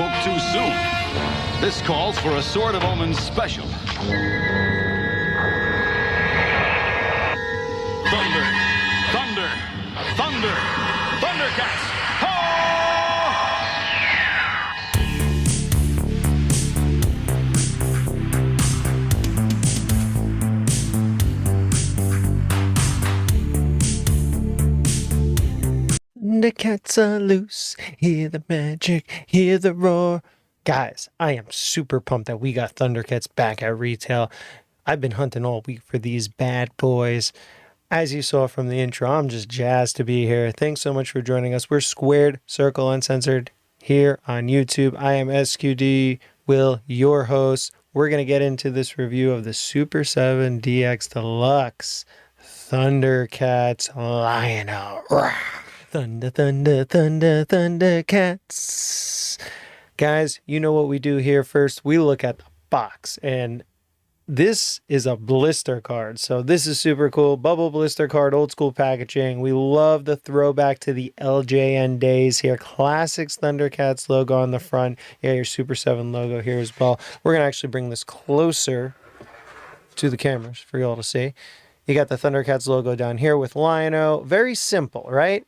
spoke too soon. This calls for a Sword of Omens special. Thunder, thunder, thunder, Thundercats! Ho! The cats are loose, hear the magic, hear the roar. Guys, I am super pumped that we got Thundercats back at retail. I've been hunting all week for these bad boys. As you saw from the intro, I'm just jazzed to be here. Thanks so much for joining us. We're Squared Circle Uncensored here on YouTube. I am SQD Will, your host. We're going to get into this review of the Super 7 DX Deluxe Thundercats Lion-O. Thunder, thunder, thunder, Thundercats. Guys, you know what we do here. First, we look at the box, and this is a blister card. So this is super cool. Bubble blister card, old school packaging. We love the throwback to the LJN days here. Classics Thundercats logo on the front. Yeah, your Super 7 logo here as well. We're going to actually bring this closer to the cameras for y'all to see. You got the Thundercats logo down here with Lion-O. Very simple, right?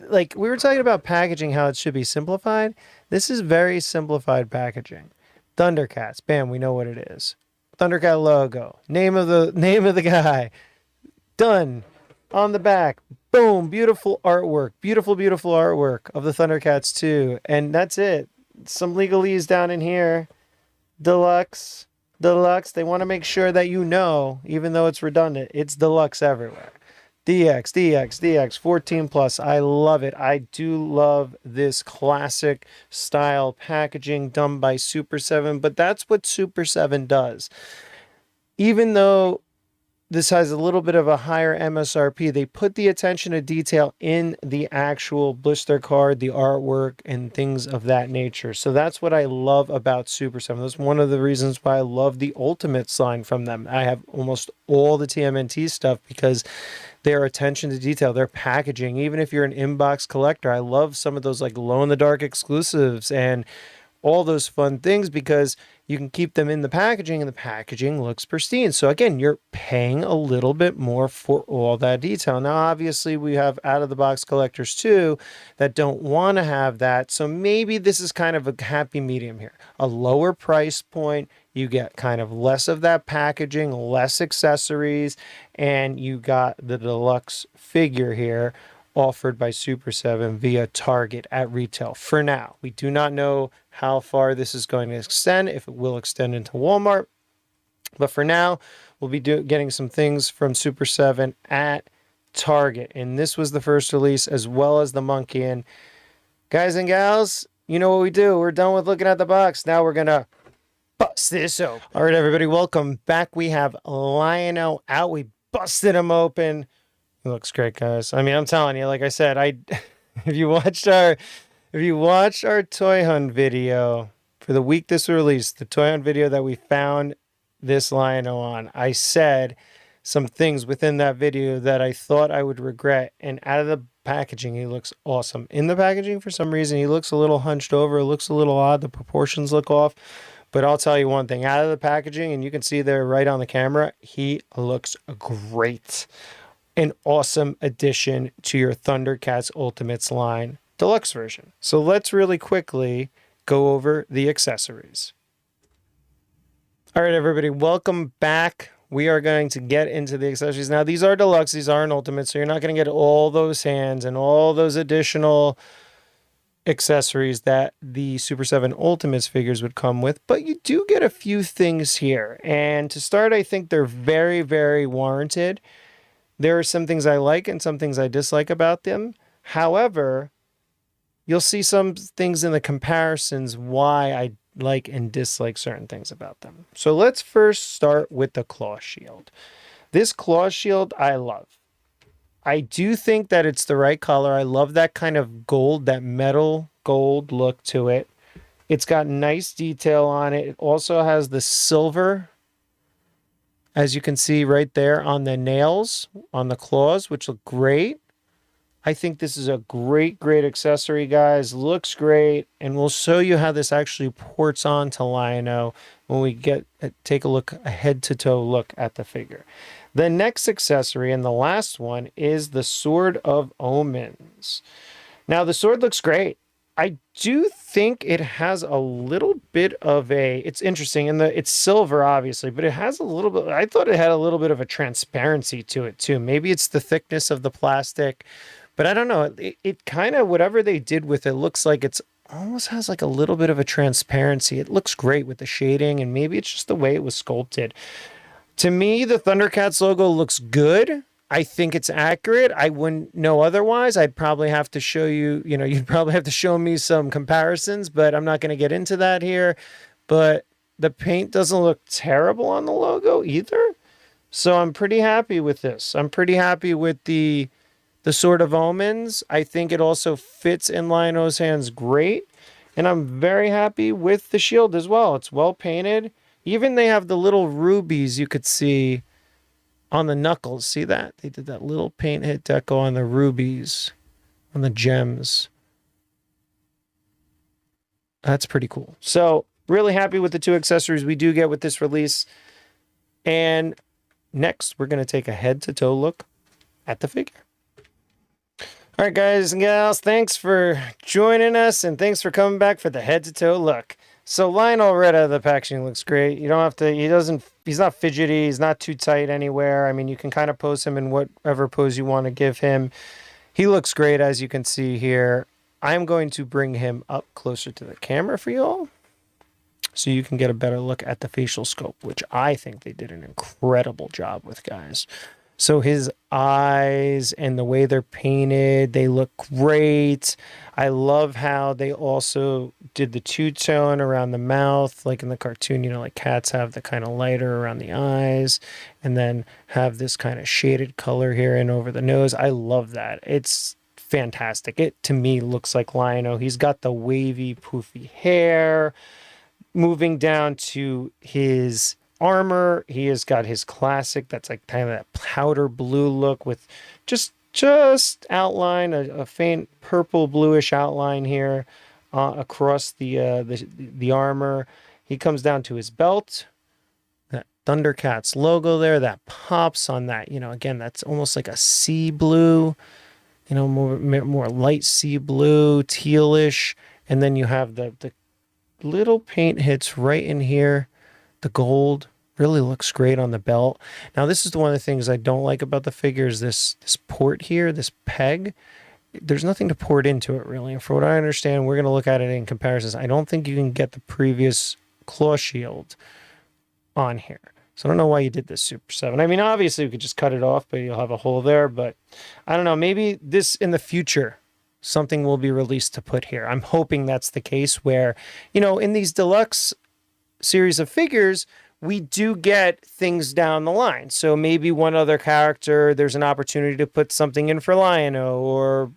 Like we were talking about packaging, how it should be simplified. This is very simplified packaging. Thundercats, bam, we know what it is. Thundercat logo, name of the guy. Done. On the back, boom, beautiful artwork. Beautiful artwork of the Thundercats too. And that's it. Some legalese down in here. Deluxe. They want to make sure that you know, even though it's redundant, it's deluxe everywhere. DX, 14 plus. I love it. I do love this classic style packaging done by Super 7, but that's what Super 7 does. Even though this has a little bit of a higher MSRP, they put the attention to detail in the actual blister card, the artwork, and things of that nature. So that's what I love about Super 7. That's one of the reasons why I love the Ultimates line from them. I have almost all the TMNT stuff because their attention to detail, their packaging. Even if you're an inbox collector, I love some of those like glow-in-the-dark exclusives and all those fun things because you can keep them in the packaging and the packaging looks pristine. So again, you're paying a little bit more for all that detail. Now, obviously, we have out-of-the-box collectors too that don't want to have that. So maybe this is kind of a happy medium here. A lower price point, you get kind of less of that packaging, less accessories, and you got the deluxe figure here offered by Super 7 via Target at retail for now. We do not know how far this is going to extend, if it will extend into Walmart. But for now, we'll be getting some things from Super 7 at Target. And this was the first release as well as the monkey. And guys and gals, you know what we do. We're done with looking at the box. Now we're going to bust this open. All right, everybody, welcome back. We have Lion-O out. We busted him open. It looks great, guys. I mean, I'm telling you, like I said, if you watched our toy hunt video for the week this was released, the toy hunt video that we found this Lion-O on, I said some things within that video that I thought I would regret. And out of the packaging, he looks awesome. In the packaging, for some reason, he looks a little hunched over. It looks a little odd. The proportions look off. But I'll tell you one thing, out of the packaging, and you can see there right on the camera, he looks great. An awesome addition to your Thundercats Ultimates line deluxe version. So let's really quickly go over the accessories. All right, everybody, welcome back. We are going to get into the accessories. Now, these are deluxe, these aren't ultimate, so you're not going to get all those hands and all those additional accessories that the Super 7 Ultimates figures would come with, but you do get a few things here. And to start, I think they're very, very warranted. There are some things I like and some things I dislike about them. However, you'll see some things in the comparisons why I like and dislike certain things about them. So let's first start with the claw shield. This claw shield I love. I do think that it's the right color. I love that kind of gold, that metal gold look to it. It's got nice detail on it. It also has the silver, as you can see right there on the nails, on the claws, which look great. I think this is a great, great accessory, guys. Looks great. And we'll show you how this actually ports on to Lion-O when we take a look, a head-to-toe look at the figure. The next accessory and the last one is the Sword of Omens. Now, the sword looks great. I do think it has a little bit of it's interesting, and it's silver, obviously, but it has a little bit, I thought it had a little bit of a transparency to it, too. Maybe it's the thickness of the plastic, but I don't know. It kind of, whatever they did with it, looks like it's almost has like a little bit of a transparency. It looks great with the shading, and maybe it's just the way it was sculpted. To me, the Thundercats logo looks good. I think it's accurate. I wouldn't know otherwise. I'd probably have to show you, you'd probably have to show me some comparisons, but I'm not going to get into that here. But the paint doesn't look terrible on the logo either. So I'm pretty happy with this. I'm pretty happy with the Sword of Omens. I think it also fits in Lion-O's hands great. And I'm very happy with the shield as well. It's well painted. Even they have the little rubies you could see on the knuckles. See that? They did that little paint hit deco on the rubies, on the gems. That's pretty cool. So really happy with the two accessories we do get with this release. And next, we're going to take a head-to-toe look at the figure. All right, guys and gals, thanks for joining us, and thanks for coming back for the head-to-toe look. So Lion-O right out of the packaging looks great. You don't have to, he's not fidgety, he's not too tight anywhere. I mean, you can kind of pose him in whatever pose you want to give him. He looks great, as you can see here. I'm going to bring him up closer to the camera for y'all, so you can get a better look at the facial sculpt, which I think they did an incredible job with, guys. So his eyes and the way they're painted, they look great. I love how they also did the two-tone around the mouth, like in the cartoon, like cats have the kind of lighter around the eyes, and then have this kind of shaded color here and over the nose. I love that. It's fantastic. It, to me, looks like Lion-O. He's got the wavy, poofy hair. Moving down to his armor, he has got his classic, that's like kind of that powder blue look with just outline, a faint purple bluish outline here across the armor. He comes down to his belt, that Thundercats logo there that pops on that, again, that's almost like a sea blue, more light sea blue, tealish, and then you have the little paint hits right in here. The gold really looks great on the belt. Now, this is one of the things I don't like about the figure is this port here, this peg. There's nothing to port into it, really. And for what I understand, we're going to look at it in comparisons. I don't think you can get the previous claw shield on here. So I don't know why you did this, Super 7. I mean, obviously, we could just cut it off, but you'll have a hole there. But I don't know. Maybe this, in the future, something will be released to put here. I'm hoping that's the case where, in these deluxe series of figures, we do get things down the line. So maybe one other character, there's an opportunity to put something in for Lion-O, or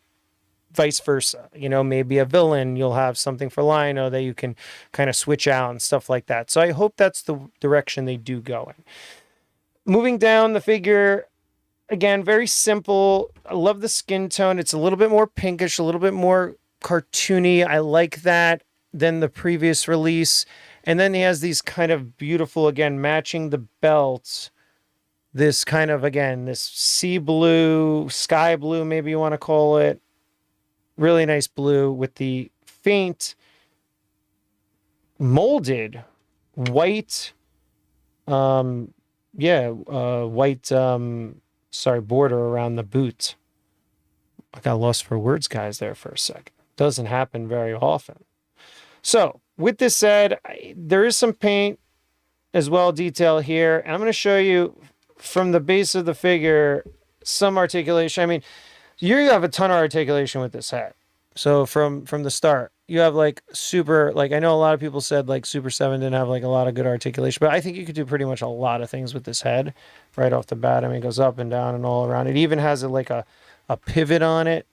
vice versa. Maybe a villain, you'll have something for Lion-O that you can kind of switch out and stuff like that. So I hope that's the direction they do go in. Moving down the figure, again, very simple. I love the skin tone. It's a little bit more pinkish, a little bit more cartoony. I like that than the previous release. And then he has these kind of beautiful, again, matching the belts. This kind of, again, this sea blue, sky blue, maybe you want to call it. Really nice blue with the faint molded white, white, border around the boot. I got lost for words, guys, there for a second. Doesn't happen very often. So, with this said, there is some paint as well, detail here. And I'm going to show you from the base of the figure some articulation. I mean, you have a ton of articulation with this head. So from the start, you have like super, like I know a lot of people said like Super 7 didn't have like a lot of good articulation, but I think you could do pretty much a lot of things with this head right off the bat. I mean, it goes up and down and all around. It even has like a pivot on it.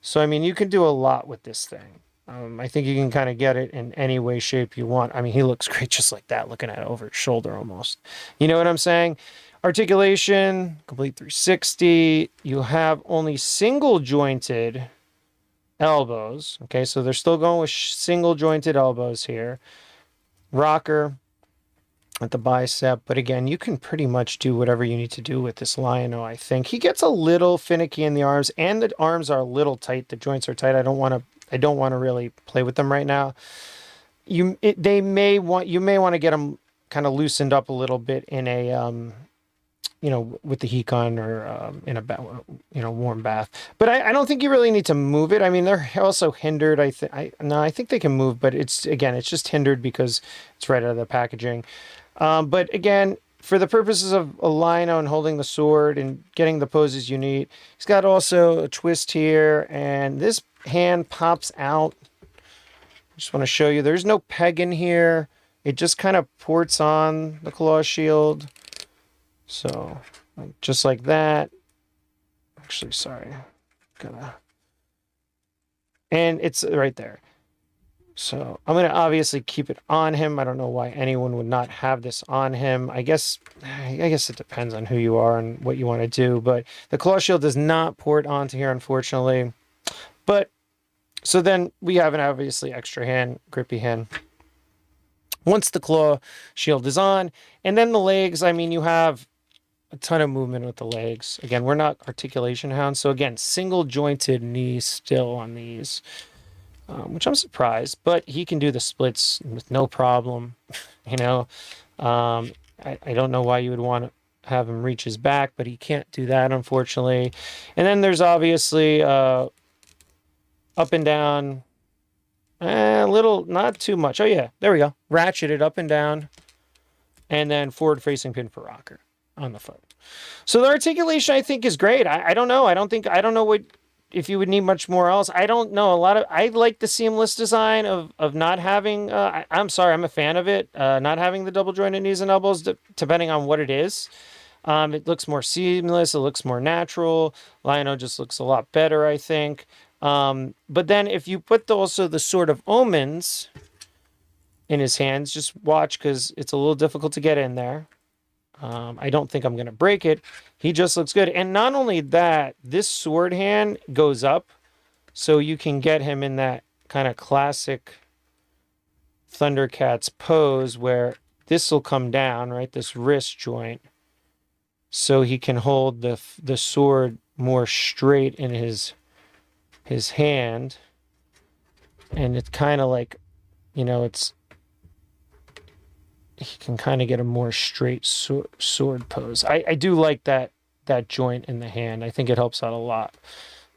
So, I mean, you can do a lot with this thing. I think you can kind of get it in any way, shape you want. I mean, he looks great just like that, looking at it over his shoulder almost. You know what I'm saying? Articulation, complete 360. You have only single jointed elbows. Okay, so they're still going with single jointed elbows here. Rocker at the bicep, but again, you can pretty much do whatever you need to do with this Lion-O, I think. He gets a little finicky in the arms, and the arms are a little tight. The joints are tight. I don't want to really play with them right now. You may want to get them kind of loosened up a little bit in a with the heat gun or in a warm bath. But I don't think you really need to move it. I mean, they're also hindered. I think they can move, but it's just hindered because it's right out of the packaging. But again, for the purposes of a Lion-O and holding the sword and getting the poses you need, he's got also a twist here, and this hand pops out. Just want to show you, there's no peg in here. It just kind of ports on the claw shield. So, just like that. Actually, sorry. And it's right there. So, I'm going to obviously keep it on him. I don't know why anyone would not have this on him. I guess it depends on who you are and what you want to do. But the claw shield does not port onto here, unfortunately. But, so then we have an obviously extra hand, grippy hand. Once the claw shield is on, and then the legs, I mean, you have a ton of movement with the legs. Again, we're not articulation hounds. So again, single jointed knees still on these, which I'm surprised, but he can do the splits with no problem. I don't know why you would want to have him reach his back, but he can't do that, unfortunately. And then there's obviously up and down, a little, not too much. Oh yeah, there we go. Ratcheted up and down, and then forward facing pin for rocker on the foot. So the articulation, I think, is great. I don't know. I don't know what, if you would need much more else. I don't know. I like the seamless design of not having, I'm sorry, I'm a fan of it. Not having the double jointed knees and elbows, depending on what it is. It looks more seamless. It looks more natural. Lion-O just looks a lot better, I think. But then if you put also the Sword of Omens in his hands, just watch, because it's a little difficult to get in there. I don't think I'm going to break it. He just looks good. And not only that, this sword hand goes up, so you can get him in that kind of classic Thundercats pose where this will come down, right? This wrist joint. So he can hold the sword more straight in his hand. And it's kind of like, he can kind of get a more straight sword pose. I do like that joint in the hand. I think it helps out a lot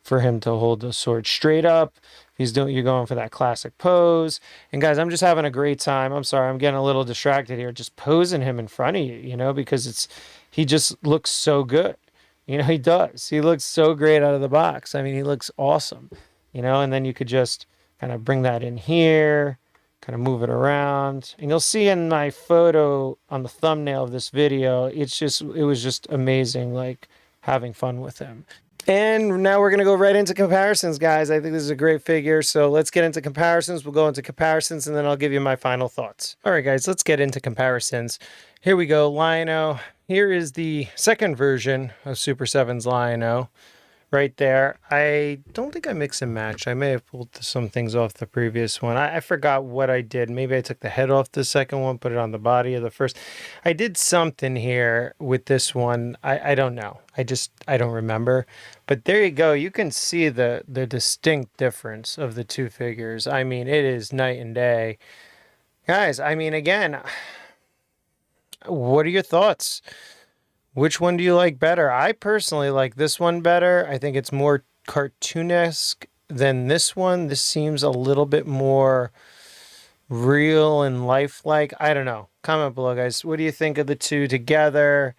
for him to hold the sword straight up. You're going for that classic pose. And guys, I'm just having a great time. I'm sorry, I'm getting a little distracted here, just posing him in front of you, because he just looks so good. He does. He looks so great out of the box. I mean, he looks awesome, and then you could just kind of bring that in here, kind of move it around, and you'll see in my photo on the thumbnail of this video, it was just amazing, like having fun with him. And now we're going to go right into comparisons, guys. I think this is a great figure, so let's get into comparisons. We'll go into comparisons, and then I'll give you my final thoughts. All right, guys, let's get into comparisons. Here we go, Lion-O. Here is the second version of Super 7's Lion-O. Right there. I don't think I mix and matched. I may have pulled some things off the previous one. I forgot what I did. Maybe I took the head off the second one, put it on the body of the first. I did something here with this one. I don't know. I don't remember. But there you go. You can see the distinct difference of the two figures. I mean, it is night and day. Guys, I mean, again, what are your thoughts? Which one do you like better? I personally like this one better. I think it's more cartoonesque than this one. This seems a little bit more real and lifelike. I don't know. Comment below, guys. What do you think of the two together?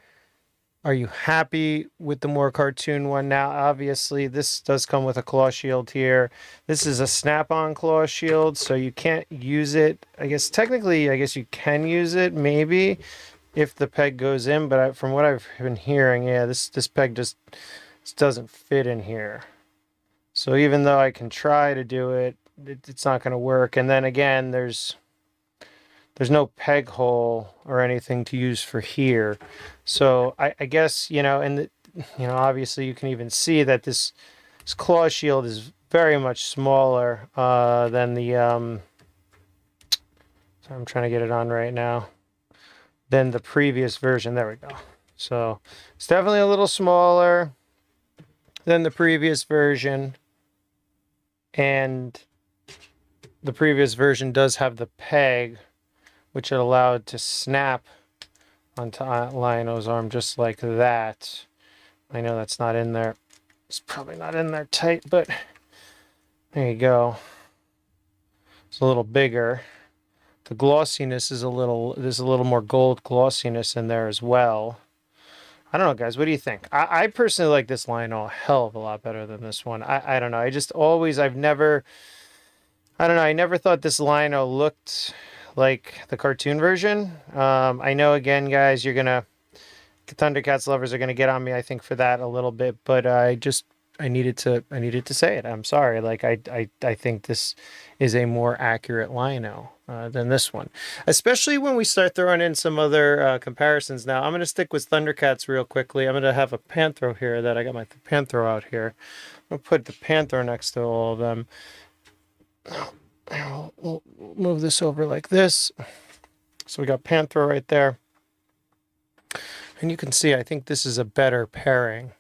Are you happy with the more cartoon one? Now, obviously, this does come with a claw shield here. This is a snap-on claw shield, so you can't use it. Technically, you can use it, maybe, if the peg goes in, but from what I've been hearing, yeah, this peg just doesn't fit in here. So even though I can try to do it, it's not going to work. And then again, there's there's no peg hole or anything to use for here. So I guess, you know, and you know, obviously you can even see that this claw shield is very much smaller than the so I'm trying to get it on right now, than the previous version. There we go. So it's definitely a little smaller than the previous version, and the previous version does have the peg, which it allowed to snap onto Lionel's arm just like that. I know that's not in there. It's probably not in there tight, but there you go. It's a little bigger. The glossiness is there's a little more gold glossiness in there as well. I don't know, guys. What do you think? I personally like this Lionel a hell of a lot better than this one. I don't know. I never thought this Lionel looked like the cartoon version. I know, again, guys, the Thundercats lovers are gonna get on me, I think, for that a little bit, but I needed to say it. I'm sorry. Like I think this is a more accurate Lionel than this one, especially when we start throwing in some other comparisons. Now I'm gonna stick with Thundercats real quickly. I'm gonna have a Panthro here that I got my Panthro out here. I'm gonna put the Panthro next to all of them. We'll move this over like this. So we got Panthro right there. And you can see, I think this is a better pairing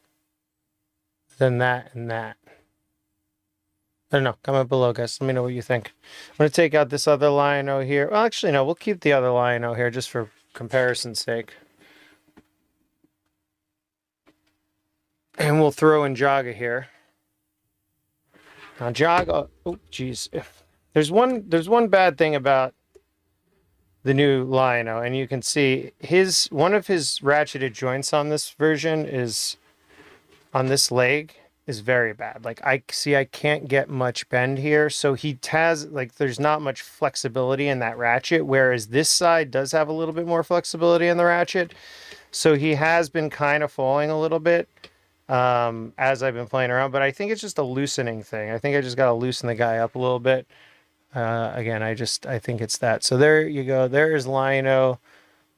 than that and that. I don't know. Comment below, guys. Let me know what you think. I'm going to take out this other Lionel here. Well, actually, no. We'll keep the other Lionel here just for comparison's sake. And we'll throw in Jaga here. Now, Jaga... Oh, geez. There's one bad thing about the new Lionel, and you can see one of his ratcheted joints on this version is on this leg is very bad. Like I can't get much bend here, so he has there's not much flexibility in that ratchet, whereas this side does have a little bit more flexibility in the ratchet. So he has been kind of falling a little bit as I've been playing around, but I think it's just a loosening thing. I think I just got to loosen the guy up a little bit. Again, I think it's that. So there you go. There is Lionel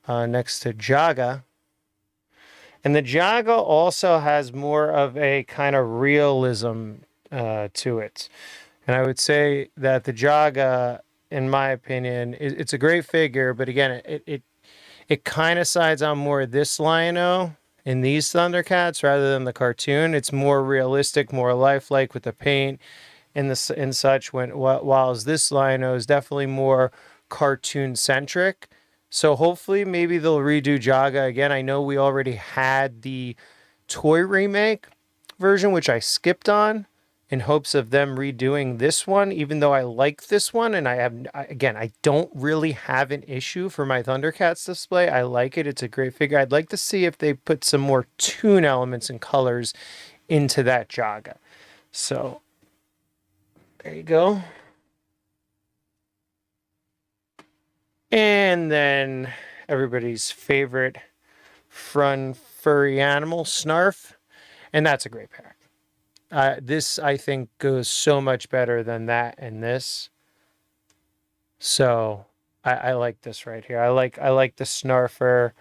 next to Jaga. And the Jaga also has more of a kind of realism to it. And I would say that the Jaga, in my opinion, it's a great figure, but again, it kind of sides on more this Lionel in these Thundercats rather than the cartoon. It's more realistic, more lifelike with the paint and such. While this Lionel is definitely more cartoon centric. So hopefully maybe they'll redo Jaga again. I know we already had the toy remake version, which I skipped on in hopes of them redoing this one, even though I like this one. And I don't really have an issue for my Thundercats display. I like it. It's a great figure. I'd like to see if they put some more toon elements and colors into that Jaga. So there you go. And then everybody's favorite furry animal, Snarf. And that's a great pair. This, I think, goes so much better than that and this. So I like this right here. I like the Snarfer,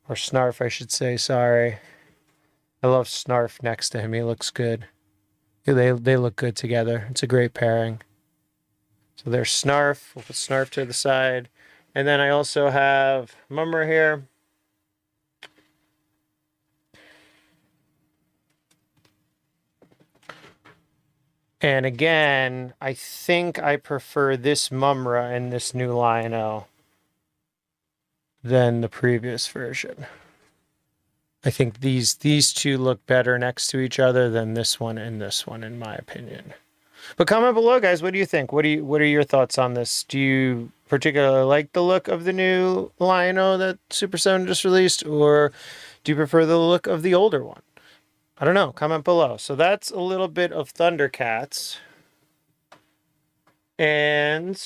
or Snarf, I should say. Sorry. I love Snarf next to him. He looks good. They look good together. It's a great pairing. So there's Snarf. We'll put Snarf to the side. And then I also have Mumra here. And again, I think I prefer this Mumra and this new Lionel than the previous version. I think these two look better next to each other than this one and this one, in my opinion. But comment below, guys. What do you think? What are your thoughts on this? Do you particularly like the look of the new Lionel that Super 7 just released, or do you prefer the look of the older one? I don't know. Comment below. So that's a little bit of Thundercats. And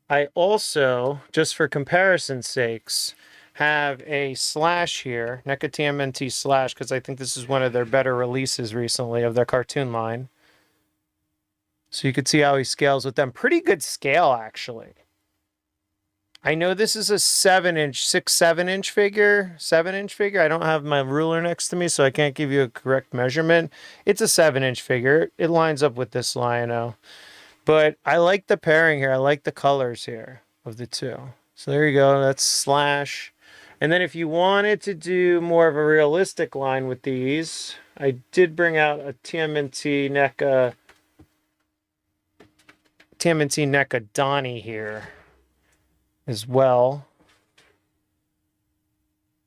I also, just for comparison's sakes, have a Slash here, NECA TMNT Slash, because I think this is one of their better releases recently of their cartoon line. So you could see how he scales with them. Pretty good scale, actually. I know this is a 7-inch, 7-inch figure, 7-inch figure. I don't have my ruler next to me, so I can't give you a correct measurement. It's a 7-inch figure. It lines up with this Lion-O. But I like the pairing here. I like the colors here of the two. So there you go. That's Slash. And then if you wanted to do more of a realistic line with these, I did bring out a TMNT NECA Donnie here as well.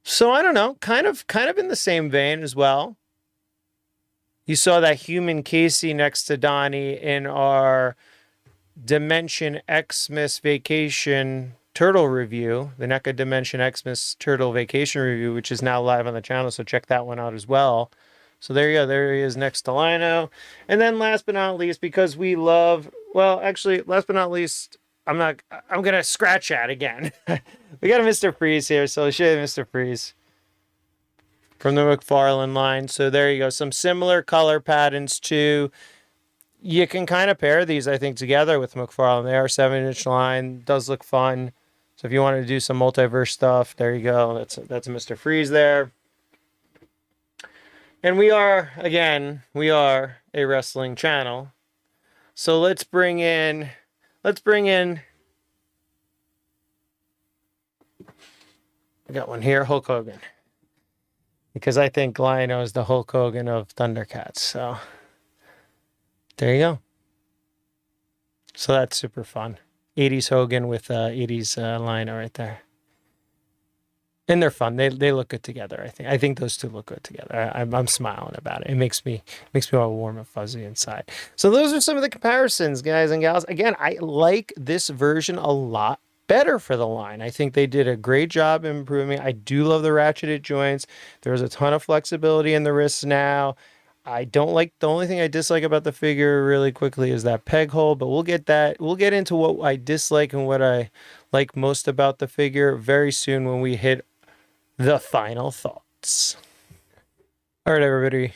So I don't know, kind of in the same vein as well. You saw that human Casey next to Donnie in our Dimension Xmas Vacation Turtle review, the NECA Dimension Xmas Turtle Vacation review, which is now live on the channel, so check that one out as well. So there you go, there he is next to Lion-O. And then last but not least, because we love, well, actually, last but not least, I'm gonna scratch at again. We got a Mr. Freeze here, so I'll show you Mr. Freeze from the McFarlane line. So there you go, some similar color patterns too. You can kind of pair these, I think, together with McFarlane. They are 7-inch line, does look fun. So if you want to do some multiverse stuff, there you go. That's Mr. Freeze there. And we are a wrestling channel. So let's bring in, I got one here, Hulk Hogan. Because I think Lion-O is the Hulk Hogan of Thundercats. So there you go. So that's super fun. 80s Hogan with 80s Lion-O right there. And they're fun. They look good together, I think. I think those two look good together. I'm smiling about it. It makes me all warm and fuzzy inside. So those are some of the comparisons, guys and gals. Again, I like this version a lot better for the line. I think they did a great job improving. I do love the ratcheted joints. There's a ton of flexibility in the wrists now. I don't like, the only thing I dislike about the figure really quickly is that peg hole, but we'll get into what I dislike and what I like most about the figure very soon when we hit the final thoughts. All right, everybody.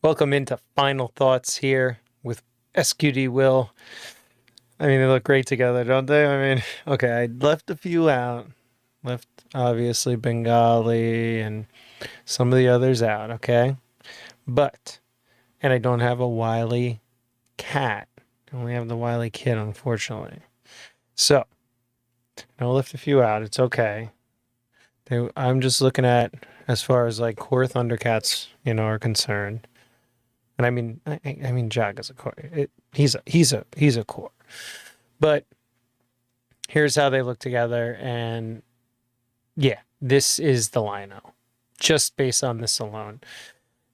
Welcome into Final Thoughts here with SQD Will. I mean, they look great together, don't they? I mean, okay, I left a few out. Left, obviously, Bengali and some of the others out, okay? But, and I don't have a Wily cat. I only have the Wily kid, unfortunately. So, I left a few out. It's okay. I'm just looking at, as far as like core Thundercats, are concerned. And I mean, Jag is a core. He's a core. But here's how they look together, and yeah, this is the Lion-O, just based on this alone.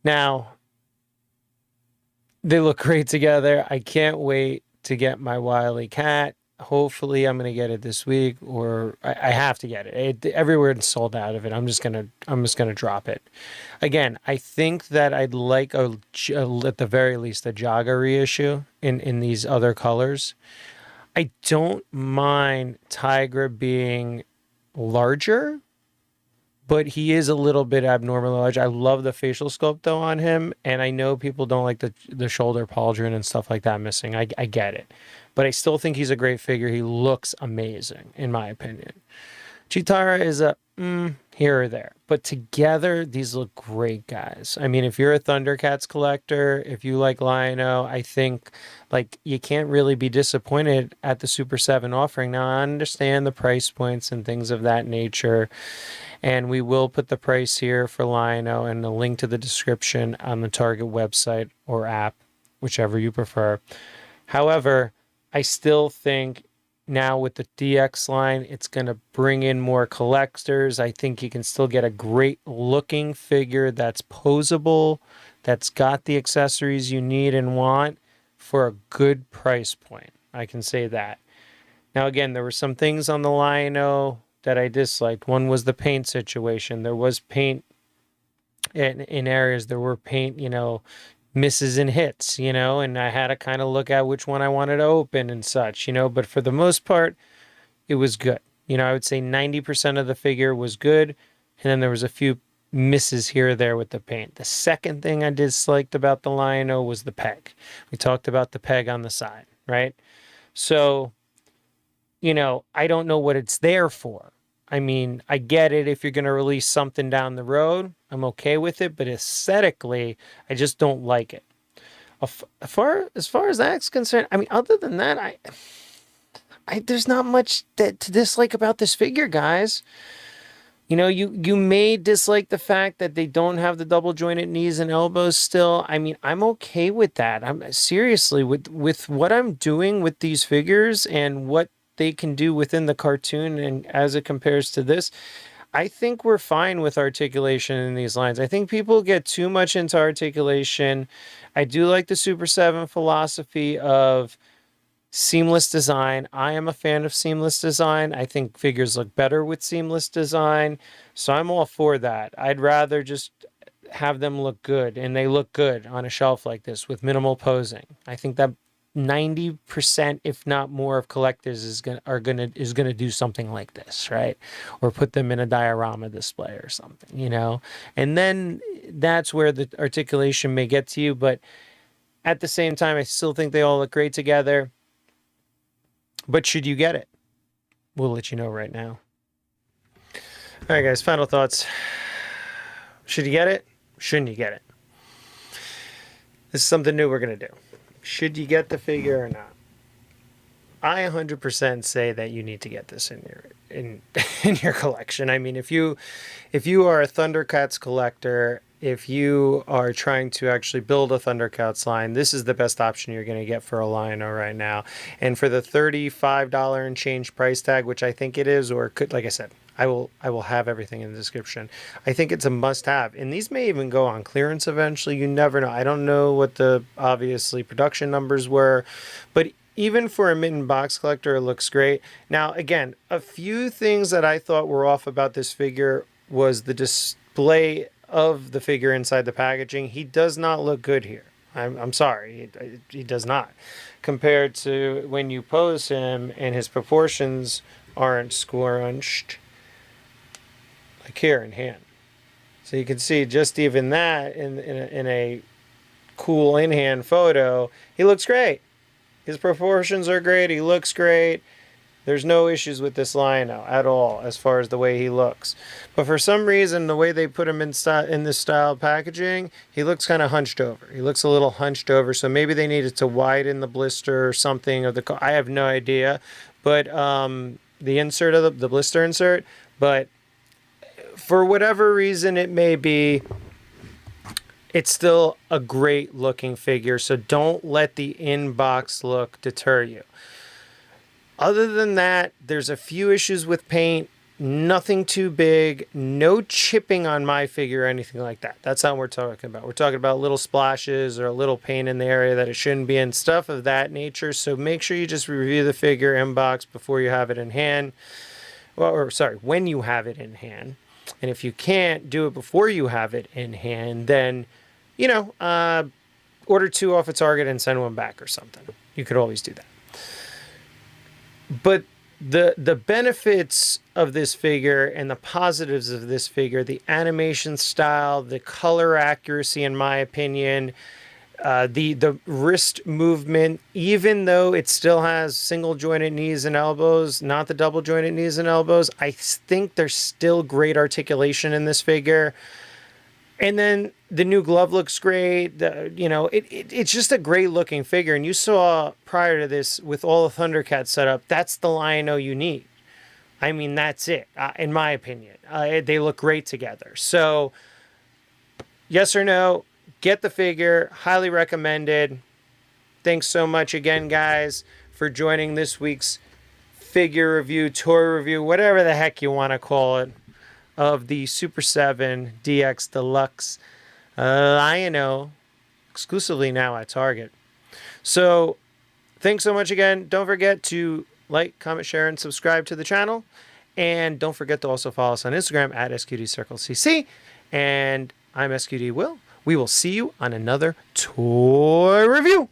Now, they look great together. I can't wait to get my Wily cat. Hopefully, I'm gonna get it this week, or I have to get it. Everywhere it's sold out of it. I'm just gonna drop it. Again, I think that I'd like at the very least a Jaga reissue in these other colors. I don't mind Tigra being larger, but he is a little bit abnormally large. I love the facial sculpt though on him, and I know people don't like the shoulder pauldron and stuff like that missing. I get it, but I still think he's a great figure. He looks amazing, in my opinion. Chitara is a here or there, but together these look great, guys. I mean, if you're a Thundercats collector, if you like Lion-O, I think like you can't really be disappointed at the Super 7 offering. Now, I understand the price points and things of that nature, and we will put the price here for Lion-O and a link to the description on the Target website or app, whichever you prefer. However, I still think now with the DX line, it's going to bring in more collectors. I think you can still get a great looking figure that's posable, that's got the accessories you need and want for a good price point. I can say that. Now, again, there were some things on the Lion-O that I disliked. One was the paint situation. There was paint in areas. There were paint, misses and hits, and I had to kind of look at which one I wanted to open and such, but for the most part, it was good. I would say 90% of the figure was good, and then there was a few misses here or there with the paint. The second thing I disliked about the Lion-O was the peg. We talked about the peg on the side, right? So you know, I don't know what it's there for. I mean, I get it if you're going to release something down the road. I'm okay with it, but aesthetically, I just don't like it. As far as that's concerned, I mean, other than that, there's not much to dislike about this figure, guys. You know, you may dislike the fact that they don't have the double jointed knees and elbows still. I mean, I'm okay with that. I'm seriously with what I'm doing with these figures and what they can do within the cartoon and as it compares to this. I think we're fine with articulation in these lines. I think people get too much into articulation. I do like the Super 7 philosophy of seamless design. I am a fan of seamless design. I think figures look better with seamless design. So I'm all for that. I'd rather just have them look good, and they look good on a shelf like this with minimal posing. I think that 90%, if not more, of collectors is gonna do something like this, right? Or put them in a diorama display or something, you know? And then that's where the articulation may get to you, but at the same time, I still think they all look great together. But should you get it? We'll let you know right now. All right, guys, final thoughts. Should you get it? Shouldn't you get it? This is something new we're going to do. Should you get the figure or not? I 100% say that you need to get this in your collection. I mean, if you are a Thundercats collector, if you are trying to actually build a Thundercats line, this is the best option you're going to get for a Lion-O right now. And for the $35 and change price tag, which I think it is, or could, like I said, I will have everything in the description. I think it's a must-have, and these may even go on clearance eventually. You never know. I don't know what the obviously production numbers were, but even for a mitten box collector, it looks great. Now, again, a few things that I thought were off about this figure was the display of the figure inside the packaging. He does not look good here. I'm sorry, he does not. Compared to when you pose him and his proportions aren't scrunched like here in hand. So you can see just even that in a cool in-hand photo, he looks great. His proportions are great. He looks great. There's no issues with this Lion-O at all as far as the way he looks. But for some reason, the way they put him in this style of packaging, he looks kind of hunched over. He looks a little hunched over. So maybe they needed to widen the blister or something of the. I have no idea. But the insert of the blister insert. But for whatever reason it may be, it's still a great looking figure. So don't let the in-box look deter you. Other than that, there's a few issues with paint, nothing too big, no chipping on my figure or anything like that. That's not what we're talking about. We're talking about little splashes or a little paint in the area that it shouldn't be in, stuff of that nature. So make sure you just review the figure in box before you have it in hand. Well, or sorry, when you have it in hand. And if you can't do it before you have it in hand, then, you know, order two off a Target and send one back or something. You could always do that. But the benefits of this figure and the positives of this figure, the animation style, the color accuracy, in my opinion, the wrist movement, even though it still has single jointed knees and elbows, not the double jointed knees and elbows, I think there's still great articulation in this figure. And then the new glove looks great. You know, it's just a great looking figure. And you saw prior to this with all the Thundercats set up, that's the Lion-O you need. I mean, that's it, in my opinion. They look great together. So, yes or no, get the figure. Highly recommended. Thanks so much again, guys, for joining this week's figure review, toy review, whatever the heck you want to call it, of the Super 7 DX Deluxe Lion-O, exclusively now at Target. So, thanks so much again. Don't forget to like, comment, share, and subscribe to the channel. And don't forget to also follow us on Instagram at SQDCircleCC. And I'm SQD Will. We will see you on another toy review.